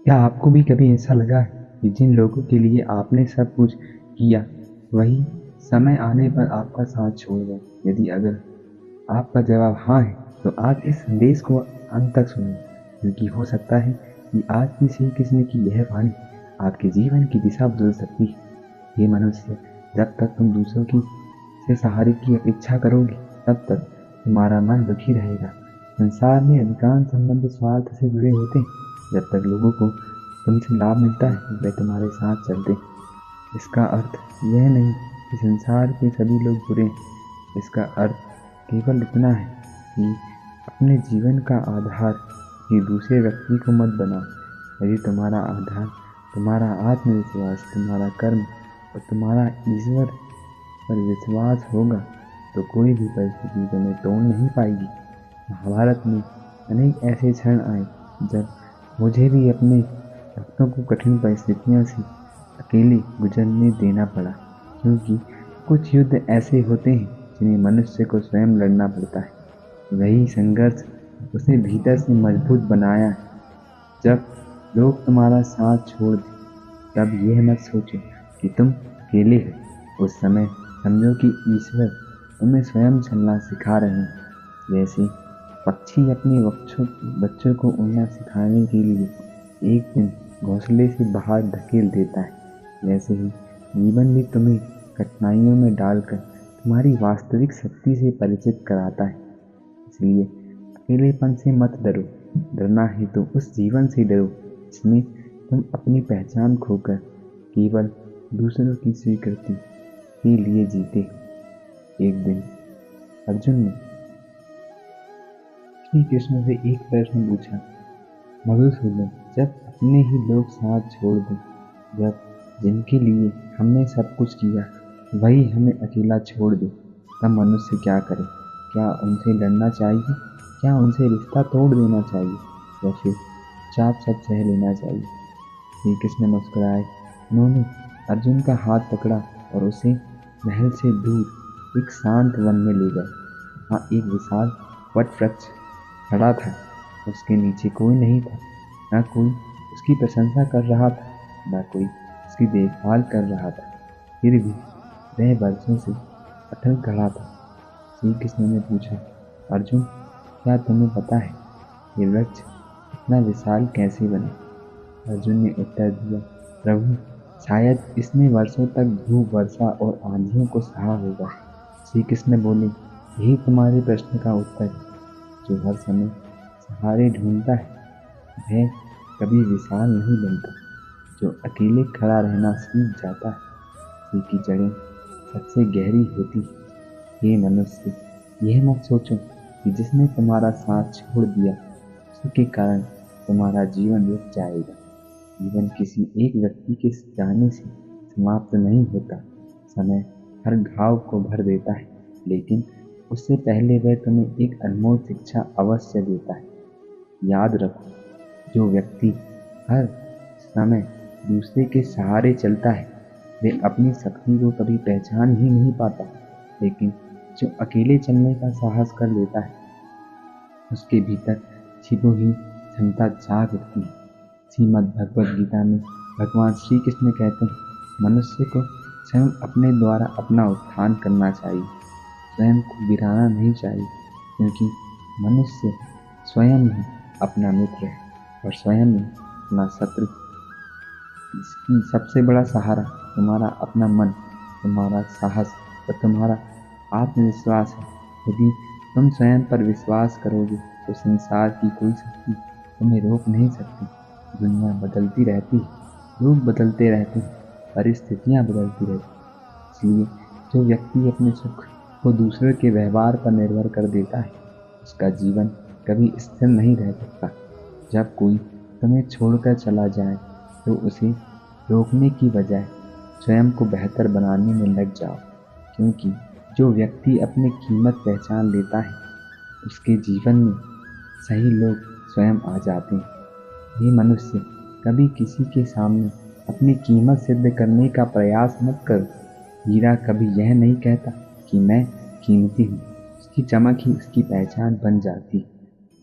क्या आपको भी कभी ऐसा लगा है कि जिन लोगों के लिए आपने सब कुछ किया, वही समय आने पर आपका साथ छोड़ गए? यदि अगर आपका जवाब हाँ है, तो आज इस संदेश को अंत तक सुनिए, क्योंकि हो सकता है कि आज की श्री कृष्ण की यह वाणी आपके जीवन की दिशा बदल सकती है। ये मनुष्य, जब तक तुम दूसरों की से सहारे की अपेक्षा करोगे, तब तक तुम्हारा मन दुखी रहेगा। संसार में अधिकांश संबंध स्वार्थ से जुड़े होते हैं। जब तक लोगों को तुमसे लाभ मिलता है, वे तुम्हारे साथ चलते हैं। इसका अर्थ यह नहीं कि संसार के सभी लोग बुरे हैं। इसका अर्थ केवल इतना है कि अपने जीवन का आधार किसी दूसरे व्यक्ति को मत बनाओ। यदि तुम्हारा आधार तुम्हारा आत्मविश्वास, तुम्हारा कर्म और तुम्हारा ईश्वर पर विश्वास होगा, तो कोई भी परिस्थिति तुम्हें तोड़ नहीं पाएगी। महाभारत में अनेक ऐसे क्षण आए जब मुझे भी अपने भक्तों को कठिन परिस्थितियों से अकेले गुजरने देना पड़ा, क्योंकि कुछ युद्ध ऐसे होते हैं जिन्हें मनुष्य को स्वयं लड़ना पड़ता है। वही संघर्ष उसे भीतर से मजबूत बनाया है। जब लोग तुम्हारा साथ छोड़ दें, तब यह मत सोचो कि तुम अकेले हो। उस समय समझो कि ईश्वर तुम्हें स्वयं चलना सिखा रहे हैं। जैसे पक्षी अपने बच्चों को उड़ना सिखाने के लिए एक दिन घोंसले से बाहर धकेल देता है, वैसे ही जीवन भी तुम्हें कठिनाइयों में डालकर तुम्हारी वास्तविक शक्ति से परिचित कराता है। इसलिए अकेलेपन से मत डरो। डरना है तो उस जीवन से डरो जिसमें तुम अपनी पहचान खोकर केवल दूसरों की स्वीकृति के लिए जीते हो। एक दिन अर्जुन ने श्री कृष्ण से एक प्रश्न पूछा, मधुसूदन, जब अपने ही लोग साथ छोड़ दें, जब जिनके लिए हमने सब कुछ किया वही हमें अकेला छोड़ दे, तब मनुष्य क्या करे? क्या उनसे लड़ना चाहिए? क्या उनसे रिश्ता तोड़ देना चाहिए, या फिर चाप सब सह लेना चाहिए? श्री कृष्ण मुस्कुराए। उन्होंने अर्जुन का हाथ पकड़ा और उसे महल से दूर एक शांत वन में ले गए। वहाँ एक विशाल वट वृक्ष खड़ा था। उसके नीचे कोई नहीं था। न कोई उसकी प्रशंसा कर रहा था, न कोई उसकी देखभाल कर रहा था। फिर भी वह वर्षों से अटल खड़ा था। श्री कृष्ण ने पूछा, अर्जुन, क्या तुम्हें पता है ये वृक्ष इतना विशाल कैसे बना? अर्जुन ने उत्तर दिया, प्रभु, शायद इसने वर्षों तक धूप, वर्षा और आंधियों को सहा होगा। श्री कृष्ण बोले, यही तुम्हारे प्रश्न का उत्तर है। जो हर समय सहारे ढूंढता है, वह कभी विशाल नहीं बनता। जो अकेले खड़ा रहना सीख जाता है, उसी की जड़ें सबसे गहरी होती है। हे मनुष्य, यह मत सोचो कि जिसने तुम्हारा साथ छोड़ दिया उसी के कारण तुम्हारा जीवन रुक जाएगा। जीवन किसी एक व्यक्ति के जाने से समाप्त नहीं होता। समय हर घाव को भर देता है, लेकिन उससे पहले वह तुम्हें एक अनमोल शिक्षा अवश्य देता है। याद रखो, जो व्यक्ति हर समय दूसरे के सहारे चलता है, वह अपनी शक्ति को कभी पहचान ही नहीं पाता। लेकिन जो अकेले चलने का साहस कर लेता है, उसके भीतर छिपी हुई क्षमता जाग उठती है। श्रीमद् भगवद गीता में भगवान श्री कृष्ण कहते हैं, मनुष्य को स्वयं अपने द्वारा अपना उत्थान करना चाहिए। स्वयं को गिराना नहीं चाहिए, क्योंकि मनुष्य स्वयं ही अपना मित्र है और स्वयं ही अपना शत्रु। इसकी सबसे बड़ा सहारा तुम्हारा अपना मन, तुम्हारा साहस और तुम्हारा आत्मविश्वास है। यदि तुम स्वयं पर विश्वास करोगे, तो संसार की कोई शक्ति तुम्हें रोक नहीं सकती। दुनिया बदलती रहती है, लोग बदलते रहते हैं, परिस्थितियाँ बदलती रहती हैं। इसलिए जो व्यक्ति अपने सुख को दूसरे के व्यवहार पर निर्भर कर देता है, उसका जीवन कभी स्थिर नहीं रह सकता। जब कोई तुम्हें छोड़कर चला जाए, तो उसे रोकने की बजाय स्वयं को बेहतर बनाने में लग जाओ, क्योंकि जो व्यक्ति अपनी कीमत पहचान लेता है, उसके जीवन में सही लोग स्वयं आ जाते हैं। ये मनुष्य, कभी किसी के सामने अपनी कीमत सिद्ध करने का प्रयास मत करो। हीरा कभी यह नहीं कहता कि मैं कीमती हूँ, उसकी चमक ही उसकी पहचान बन जाती है।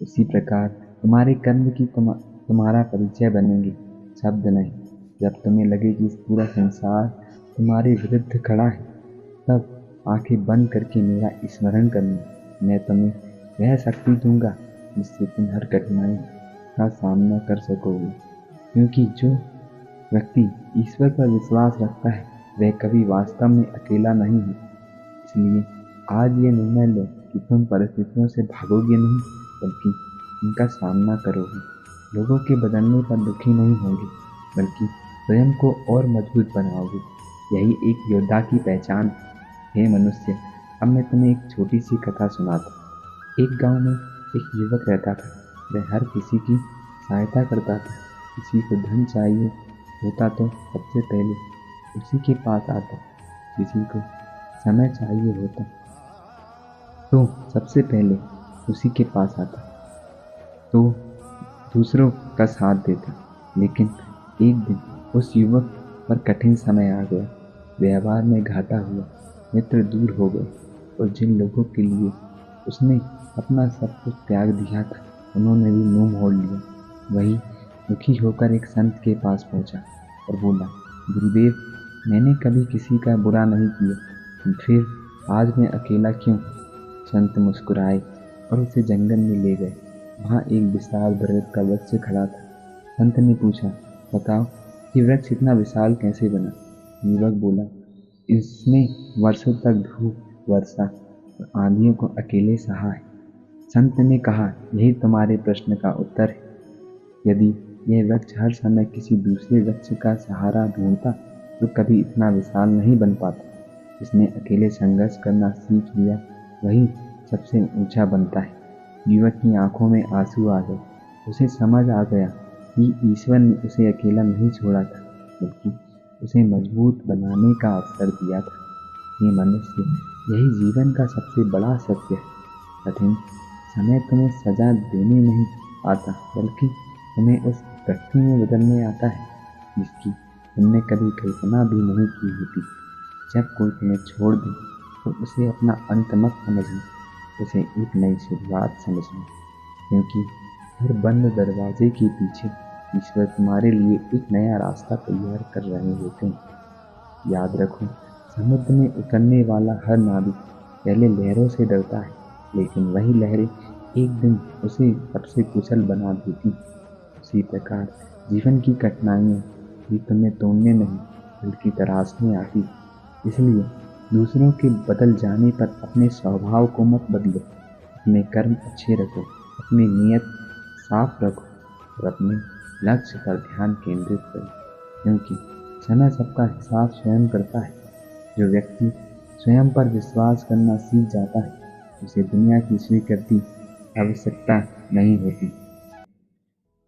उसी प्रकार तुम्हारे कर्म की तुम्हारा परिचय बनेंगे। शब्द नहीं। जब तुम्हें लगे कि पूरा संसार तुम्हारे विरुद्ध खड़ा है, तब आंखें बंद करके मेरा स्मरण करना। मैं तुम्हें वह शक्ति दूंगा जिससे तुम हर कठिनाई का सामना कर सकोगे, क्योंकि जो व्यक्ति ईश्वर पर विश्वास रखता है वह कभी वास्तव में अकेला नहीं है। इसलिए आज ये निर्णय लो कि तुम परिस्थितियों से भागोगे नहीं, बल्कि उनका सामना करोगे। लोगों के बदलने पर दुखी नहीं होगे, बल्कि स्वयं को और मजबूत बनाओगे। यही एक योद्धा की पहचान है। हे मनुष्य, अब मैं तुम्हें एक छोटी सी कथा सुनाता हूँ। एक गांव में एक युवक रहता था। वह हर किसी की सहायता करता था। किसी को धन चाहिए होता तो सबसे पहले उसी के पास आता। किसी को समय चाहिए होता तो सबसे पहले उसी के पास आता, तो दूसरों का साथ देता। लेकिन एक दिन उस युवक पर कठिन समय आ गया। व्यवहार में घाटा हुआ, मित्र दूर हो गए, और जिन लोगों के लिए उसने अपना सब कुछ त्याग दिया था, उन्होंने भी मुंह मोड़ लिया। वही दुखी होकर एक संत के पास पहुंचा और बोला, गुरुदेव, मैंने कभी किसी का बुरा नहीं किया, फिर आज मैं अकेला क्यों? संत मुस्कुराए और उसे जंगल में ले गए। वहाँ एक विशाल बरगद का वृक्ष खड़ा था। संत ने पूछा, बताओ, ये वृक्ष इतना विशाल कैसे बना? युवक बोला, इसमें वर्षों तक धूप, वर्षा और आंधियों को अकेले सहा है। संत ने कहा, यही तुम्हारे प्रश्न का उत्तर है। यदि यह वृक्ष हर समय किसी दूसरे वृक्ष का सहारा ढूंढता तो कभी इतना विशाल नहीं बन पाता। जिसने अकेले संघर्ष करना सीख लिया वही सबसे ऊंचा बनता है। युवक की आंखों में आंसू आ गए। उसे समझ आ गया कि ईश्वर ने उसे अकेला नहीं छोड़ा था, बल्कि उसे मजबूत बनाने का अवसर दिया था। ये मनुष्य, यही जीवन का सबसे बड़ा सत्य है। कठिन समय तुम्हें सजा देने नहीं आता, बल्कि तुम्हें उस व्यक्ति में बदलने आता है जिसकी तुमने कभी कल्पना भी नहीं की होती। जब कोई तुम्हें छोड़ दे तो उसे अपना अंत मत समझना, उसे एक नई शुरुआत समझना, क्योंकि हर बंद दरवाजे के पीछे ईश्वर तुम्हारे लिए एक नया रास्ता तैयार कर रहे होते हैं। याद रखो, समुद्र में उतरने वाला हर नाविक पहले लहरों से डरता है, लेकिन वही लहरें एक दिन उसे सबसे कुशल बना देती। उसी प्रकार जीवन की कठिनाइयाँ भी तुम्हें तोड़ने नहीं, बल्कि तराशने आती। इसलिए दूसरों के बदल जाने पर अपने स्वभाव को मत बदलो। अपने कर्म अच्छे रखो, अपनी नीयत साफ रखो और अपने लक्ष्य पर ध्यान केंद्रित करो, क्योंकि समय सबका हिसाब स्वयं करता है। जो व्यक्ति स्वयं पर विश्वास करना सीख जाता है, उसे दुनिया की स्वीकृति आवश्यकता नहीं होती,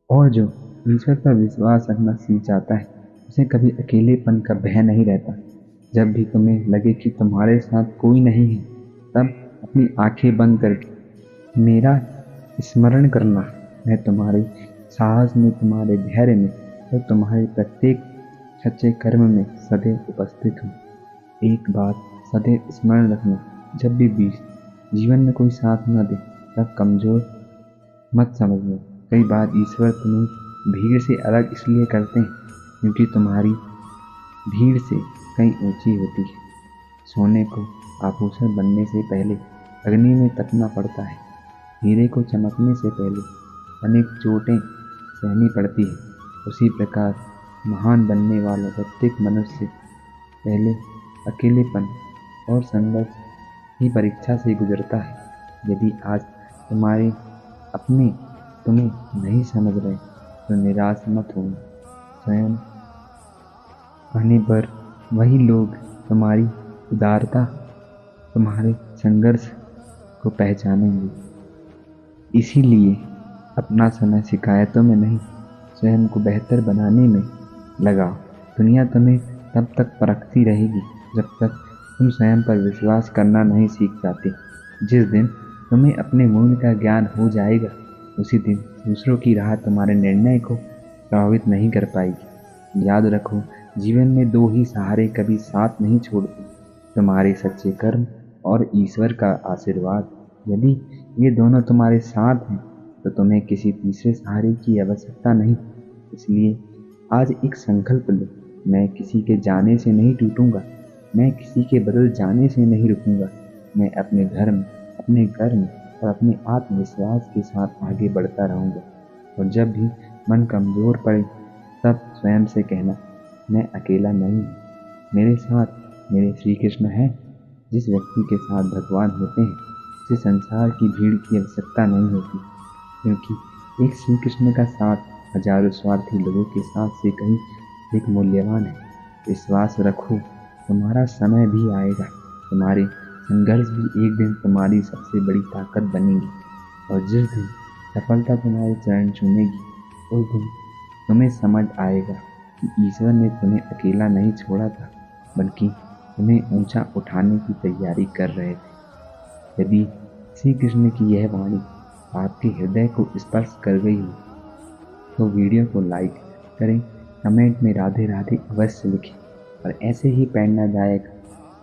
और जो ईश्वर पर विश्वास रखना सीख जाता है, उसे कभी अकेलेपन का भय नहीं रहता। जब भी तुम्हें लगे कि तुम्हारे साथ कोई नहीं है, तब अपनी आंखें बंद करके मेरा स्मरण करना। मैं तुम्हारे साहस में, तुम्हारे धैर्य में और तुम्हारे प्रत्येक सच्चे कर्म में सदैव उपस्थित हूँ। एक बात सदैव स्मरण रखना, जब भी जीवन में कोई साथ न दे, तब कमजोर मत समझना। कई बार ईश्वर तुम्हें भीड़ से अलग इसलिए करते हैं क्योंकि तुम्हारी भीड़ से कहीं ऊंची होती है। सोने को आभूषण बनने से पहले अग्नि में तपना पड़ता है। हीरे को चमकने से पहले अनेक चोटें सहनी पड़ती है। उसी प्रकार महान बनने वाला प्रत्येक मनुष्य पहले अकेलेपन और संघर्ष की परीक्षा से गुजरता है। यदि आज तुम्हारे अपने तुम्हें नहीं समझ रहे तो निराश मत हो। स्वयं आने पर वही लोग तुम्हारी उदारता, तुम्हारे संघर्ष को पहचानेंगे। इसीलिए अपना समय शिकायतों में नहीं, स्वयं को बेहतर बनाने में लगाओ। दुनिया तुम्हें तब तक परखती रहेगी जब तक तुम स्वयं पर विश्वास करना नहीं सीख जाते। जिस दिन तुम्हें अपने मूल्य का ज्ञान हो जाएगा, उसी दिन दूसरों की राह तुम्हारे निर्णय को प्रभावित नहीं कर पाएगी। याद रखो, जीवन में दो ही सहारे कभी साथ नहीं छोड़ते, तुम्हारे सच्चे कर्म और ईश्वर का आशीर्वाद। यदि ये दोनों तुम्हारे साथ हैं तो तुम्हें किसी तीसरे सहारे की आवश्यकता नहीं। इसलिए आज एक संकल्प लो, मैं किसी के जाने से नहीं टूटूंगा, मैं किसी के बदल जाने से नहीं रुकूंगा। मैं अपने धर्म, अपने कर्म और अपने आत्मविश्वास के साथ आगे बढ़ता रहूंगा। और जब भी मन कमजोर पड़े तब स्वयं से कहना, मैं अकेला नहीं हूँ, मेरे साथ मेरे श्री कृष्ण हैं। जिस व्यक्ति के साथ भगवान होते हैं उसे संसार की भीड़ की आवश्यकता नहीं होती, क्योंकि एक श्री कृष्ण का साथ हजारों स्वार्थी लोगों के साथ से कहीं अधिक मूल्यवान है। विश्वास रखो, तुम्हारा समय भी आएगा, तुम्हारे संघर्ष भी एक दिन तुम्हारी सबसे बड़ी ताकत बनेगी। और जिस दिन सफलता तुम्हारे चरण छूमेगी उस दिन तुम्हें समझ आएगा कि ईश्वर ने तुम्हें अकेला नहीं छोड़ा था, बल्कि तुम्हें ऊंचा उठाने की तैयारी कर रहे थे। यदि श्री कृष्ण की यह वाणी आपके हृदय को स्पर्श कर गई हो तो वीडियो को लाइक करें, कमेंट में राधे राधे अवश्य लिखें और ऐसे ही प्रेरणादायक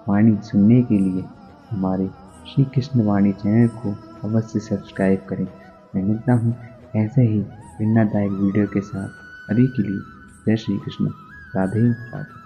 वाणी सुनने के लिए हमारे श्री कृष्ण वाणी चैनल को अवश्य सब्सक्राइब करें। मैं मिलता हूँ ऐसे ही प्रेरणादायक वीडियो के साथ। अभी के लिए जय श्री कृष्ण, राधे राधे।